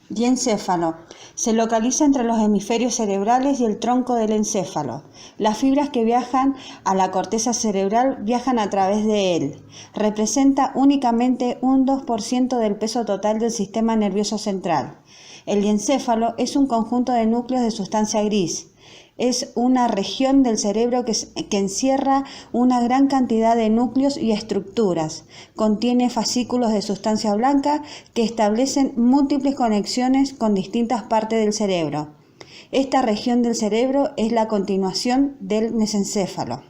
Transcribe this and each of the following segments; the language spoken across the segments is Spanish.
Diencéfalo. Se localiza entre los hemisferios cerebrales y el tronco del encéfalo. Las fibras que viajan a la corteza cerebral viajan a través de él. Representa únicamente un 2% del peso total del sistema nervioso central. El diencéfalo es un conjunto de núcleos de sustancia gris. Es una región del cerebro que encierra una gran cantidad de núcleos y estructuras. Contiene fascículos de sustancia blanca que establecen múltiples conexiones con distintas partes del cerebro. Esta región del cerebro es la continuación del mesencéfalo.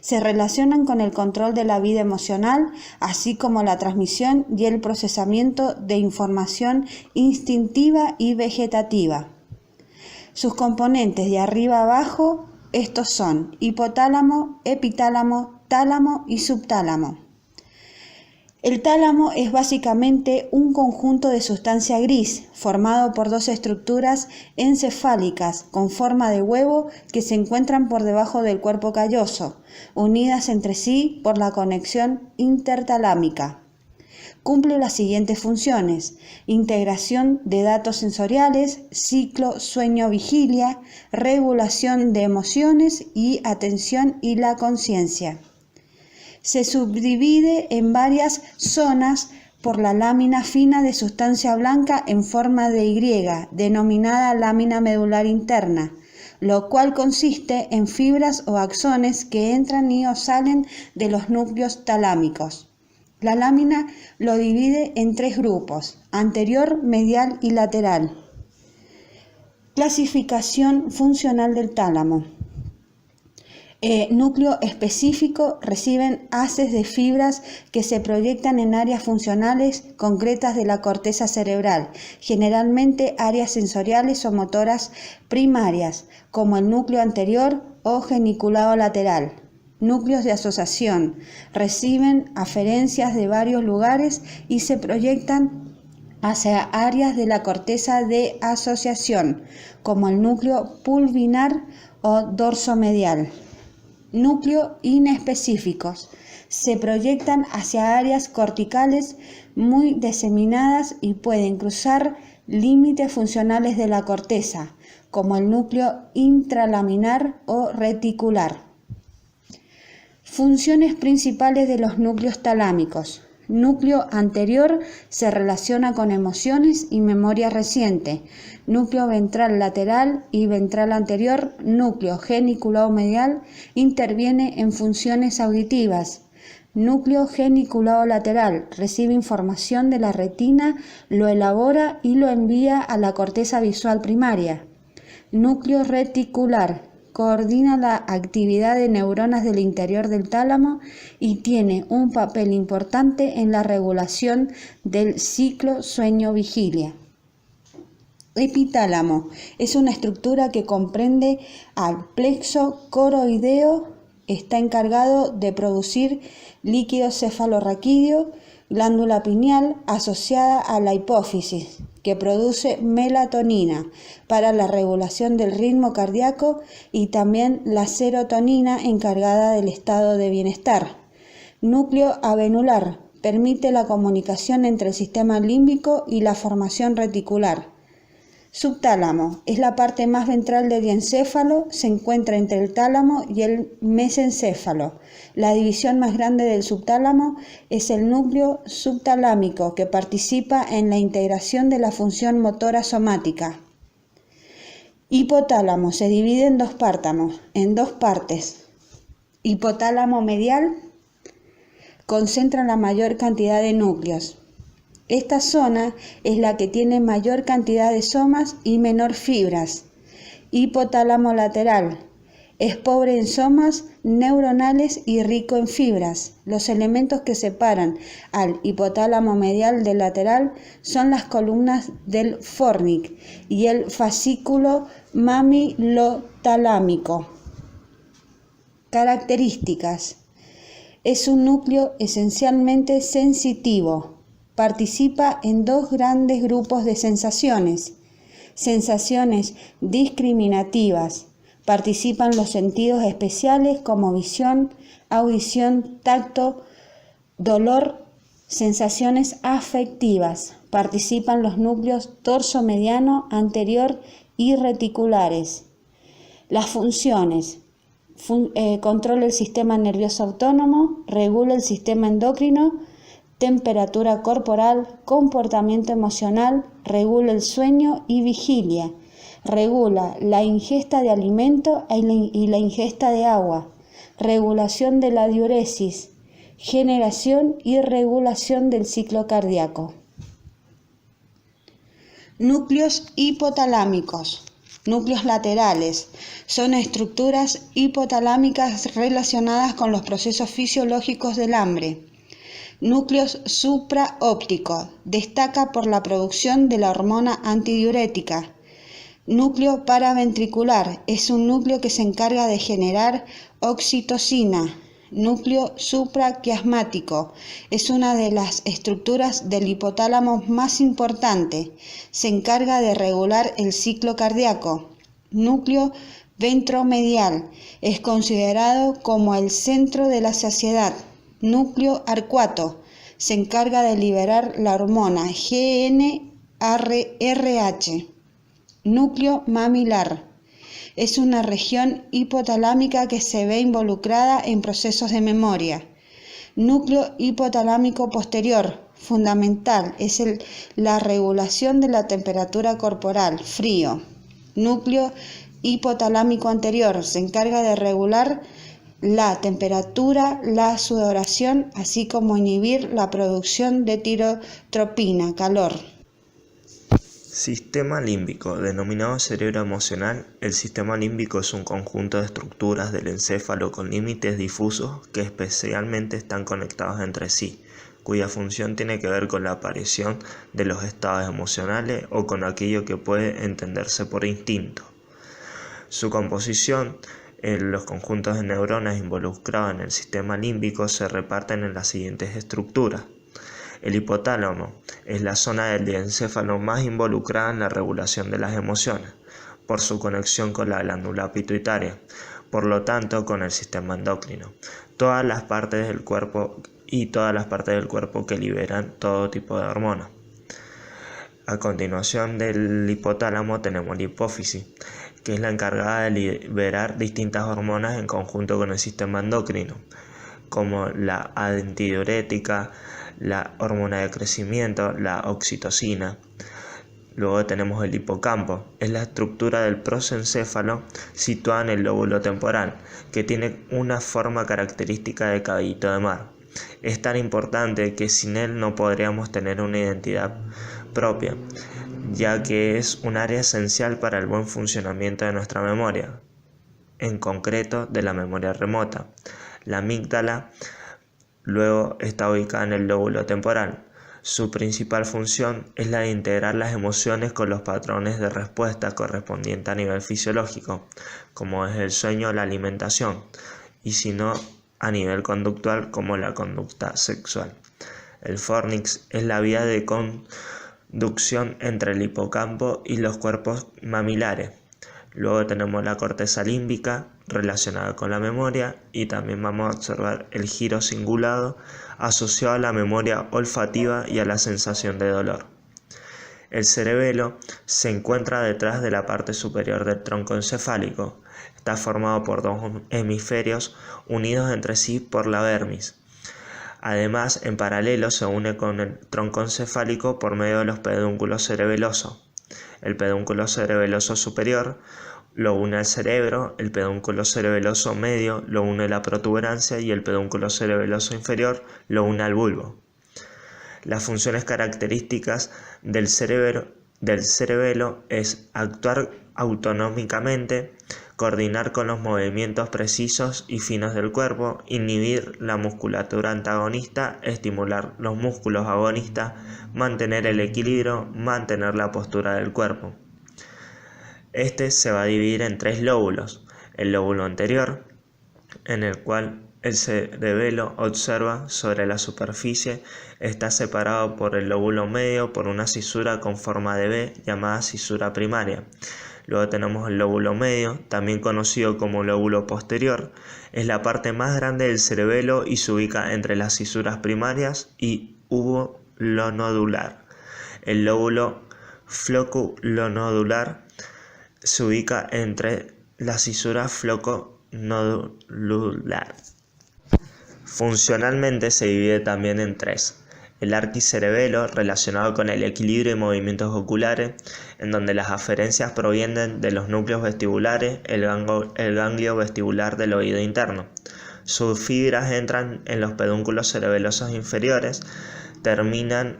Se relacionan con el control de la vida emocional, así como la transmisión y el procesamiento de información instintiva y vegetativa. Sus componentes de arriba a abajo, estos son hipotálamo, epitálamo, tálamo y subtálamo. El tálamo es básicamente un conjunto de sustancia gris formado por dos estructuras encefálicas con forma de huevo que se encuentran por debajo del cuerpo calloso, unidas entre sí por la conexión intertalámica. Cumple las siguientes funciones: integración de datos sensoriales, ciclo sueño-vigilia, regulación de emociones y atención y la conciencia. Se subdivide en varias zonas por la lámina fina de sustancia blanca en forma de Y, denominada lámina medular interna, lo cual consiste en fibras o axones que entran y o salen de los núcleos talámicos. La lámina lo divide en tres grupos: anterior, medial y lateral. Clasificación funcional del tálamo. Núcleo específico: reciben haces de fibras que se proyectan en áreas funcionales concretas de la corteza cerebral, generalmente áreas sensoriales o motoras primarias, como el núcleo anterior o geniculado lateral. Núcleos de asociación: reciben aferencias de varios lugares y se proyectan hacia áreas de la corteza de asociación, como el núcleo pulvinar o dorsomedial. Núcleo inespecíficos: se proyectan hacia áreas corticales muy diseminadas y pueden cruzar límites funcionales de la corteza, como el núcleo intralaminar o reticular. Funciones principales de los núcleos talámicos. Núcleo anterior: se relaciona con emociones y memoria reciente. Núcleo ventral lateral y ventral anterior, núcleo geniculado medial, interviene en funciones auditivas. Núcleo geniculado lateral: recibe información de la retina, lo elabora y lo envía a la corteza visual primaria. Núcleo reticular: coordina la actividad de neuronas del interior del tálamo y tiene un papel importante en la regulación del ciclo sueño-vigilia. Epitálamo: es una estructura que comprende al plexo coroideo. Está encargado de producir líquido cefalorraquídeo, glándula pineal asociada a la hipófisis, que produce melatonina para la regulación del ritmo cardíaco, y también la serotonina, encargada del estado de bienestar. Núcleo avenular: permite la comunicación entre el sistema límbico y la formación reticular. Subtálamo: es la parte más ventral del diencéfalo, se encuentra entre el tálamo y el mesencéfalo. La división más grande del subtálamo es el núcleo subtalámico, que participa en la integración de la función motora somática. Hipotálamo: se divide en dos partes. Hipotálamo medial: concentra la mayor cantidad de núcleos. Esta zona es la que tiene mayor cantidad de somas y menor fibras. Hipotálamo lateral: es pobre en somas neuronales y rico en fibras. Los elementos que separan al hipotálamo medial del lateral son las columnas del fornix y el fascículo mamilotalámico. Características: es un núcleo esencialmente sensitivo. Participa en dos grandes grupos de sensaciones. Sensaciones discriminativas: participan los sentidos especiales como visión, audición, tacto, dolor. Sensaciones afectivas: Participan los núcleos torso-mediano, anterior y reticulares. Las funciones. Controla el sistema nervioso autónomo, regula el sistema endocrino, temperatura corporal, comportamiento emocional, regula el sueño y vigilia. Regula la ingesta de alimento y la ingesta de agua. Regulación de la diuresis, generación y regulación del ciclo cardíaco. Núcleos hipotalámicos. Núcleos laterales. Son estructuras hipotalámicas relacionadas con los procesos fisiológicos del hambre. Núcleos supraópticos. Destaca por la producción de la hormona antidiurética. Núcleo paraventricular. Es un núcleo que se encarga de generar oxitocina. Núcleo supraquiasmático. Es una de las estructuras del hipotálamo más importante. Se encarga de regular el ciclo cardíaco. Núcleo ventromedial. Es considerado como el centro de la saciedad. Núcleo arcuato. Se encarga de liberar la hormona GnRH. Núcleo mamilar. Es una región hipotalámica que se ve involucrada en procesos de memoria. Núcleo hipotalámico posterior, fundamental, es la regulación de la temperatura corporal, frío. Núcleo hipotalámico anterior, se encarga de regular la temperatura, la sudoración, así como inhibir la producción de tirotropina, calor. Sistema límbico. Denominado cerebro emocional, el sistema límbico es un conjunto de estructuras del encéfalo con límites difusos que especialmente están conectados entre sí, cuya función tiene que ver con la aparición de los estados emocionales o con aquello que puede entenderse por instinto. Su composición, los conjuntos de neuronas involucrados en el sistema límbico se reparten en las siguientes estructuras. El hipotálamo es la zona del encéfalo más involucrada en la regulación de las emociones, por su conexión con la glándula pituitaria, por lo tanto con el sistema endocrino, todas las partes del cuerpo que liberan todo tipo de hormonas. A continuación del hipotálamo tenemos la hipófisis, que es la encargada de liberar distintas hormonas en conjunto con el sistema endocrino, como la antidiurética, la hormona de crecimiento, la oxitocina. Luego tenemos el hipocampo, es la estructura del prosencéfalo situada en el lóbulo temporal, que tiene una forma característica de caballito de mar. Es tan importante que sin él no podríamos tener una identidad propia, ya que es un área esencial para el buen funcionamiento de nuestra memoria, en concreto de la memoria remota. La amígdala luego está ubicada en el lóbulo temporal. Su principal función es la de integrar las emociones con los patrones de respuesta correspondientes a nivel fisiológico, como es el sueño o la alimentación, y si no, a nivel conductual, como la conducta sexual. El fornix es la vía de conducción entre el hipocampo y los cuerpos mamilares. Luego tenemos la corteza límbica relacionada con la memoria, y también vamos a observar el giro cingulado asociado a la memoria olfativa y a la sensación de dolor. El cerebelo se encuentra detrás de la parte superior del tronco encefálico. Está formado por dos hemisferios unidos entre sí por la dermis. Además, en paralelo se une con el tronco encefálico por medio de los pedúnculos cerebelosos. El pedúnculo cerebeloso superior lo une al cerebro, el pedúnculo cerebeloso medio lo une a la protuberancia y el pedúnculo cerebeloso inferior lo une al bulbo. Las funciones características del cerebelo es actuar autonómicamente, coordinar con los movimientos precisos y finos del cuerpo, inhibir la musculatura antagonista, estimular los músculos agonistas, mantener el equilibrio, mantener la postura del cuerpo. Este se va a dividir en tres lóbulos: el lóbulo anterior, en el cual el cerebelo observa sobre la superficie, está separado por el lóbulo medio por una cisura con forma de V llamada cisura primaria. Luego tenemos el lóbulo medio, también conocido como lóbulo posterior. Es la parte más grande del cerebelo y se ubica entre las cisuras primarias y uvulo nodular. El lóbulo floculonodular se ubica entre la cisura floconodular. Funcionalmente se divide también en tres. El arquicerebelo, relacionado con el equilibrio y movimientos oculares, en donde las aferencias provienen de los núcleos vestibulares, el ganglio vestibular del oído interno. Sus fibras entran en los pedúnculos cerebelosos inferiores, terminan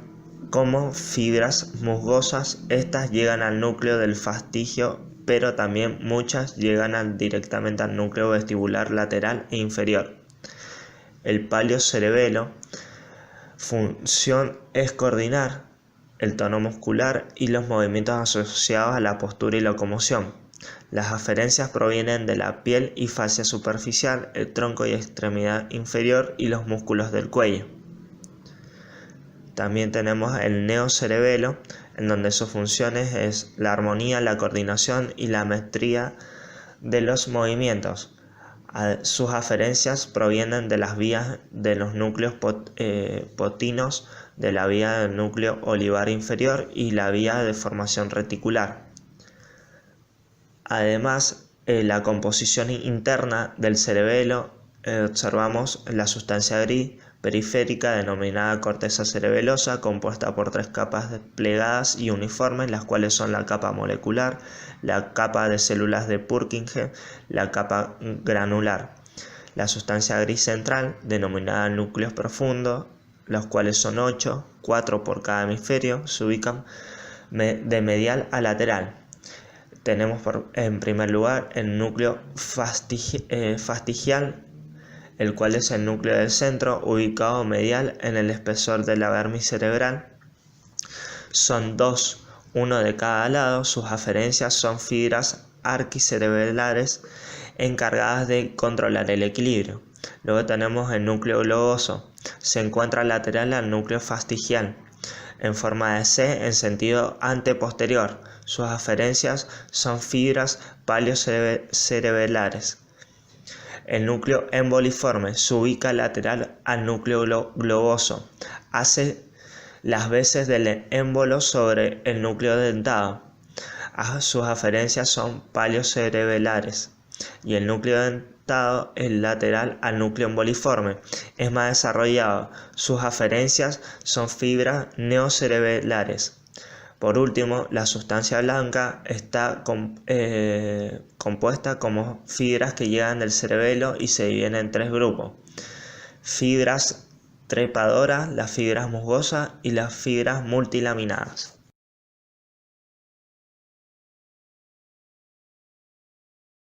como fibras musgosas. Estas llegan al núcleo del fastigio, pero también muchas llegan directamente al núcleo vestibular lateral e inferior. El paliocerebelo, función es coordinar el tono muscular y los movimientos asociados a la postura y locomoción. Las aferencias provienen de la piel y fascia superficial, el tronco y extremidad inferior y los músculos del cuello. También tenemos el neocerebelo, en donde sus funciones es la armonía, la coordinación y la maestría de los movimientos. Sus aferencias provienen de las vías de los núcleos potinos, de la vía del núcleo olivar inferior y la vía de formación reticular. Además, la composición interna del cerebelo, observamos la sustancia gris periférica denominada corteza cerebelosa, compuesta por tres capas plegadas y uniformes, las cuales son la capa molecular, la capa de células de Purkinje, la capa granular. La sustancia gris central, denominada núcleos profundos, los cuales son 8, 4 por cada hemisferio, se ubican de medial a lateral. Tenemos en primer lugar el núcleo fastigial, el cual es el núcleo del centro, ubicado medial en el espesor de la vermis cerebral. Son dos, uno de cada lado. Sus aferencias son fibras arquicerebelares encargadas de controlar el equilibrio. Luego tenemos el núcleo globoso. Se encuentra lateral al núcleo fastigial, en forma de C en sentido anteposterior. Sus aferencias son fibras paliocerebelares. El núcleo emboliforme se ubica lateral al núcleo globoso. Hace las veces del émbolo sobre el núcleo dentado. Sus aferencias son paliocerebelares. Y el núcleo dentado es lateral al núcleo emboliforme. Es más desarrollado. Sus aferencias son fibras neocerebelares. Por último, la sustancia blanca está compuesta como fibras que llegan del cerebelo y se dividen en tres grupos: fibras trepadoras, las fibras musgosas y las fibras multilaminadas.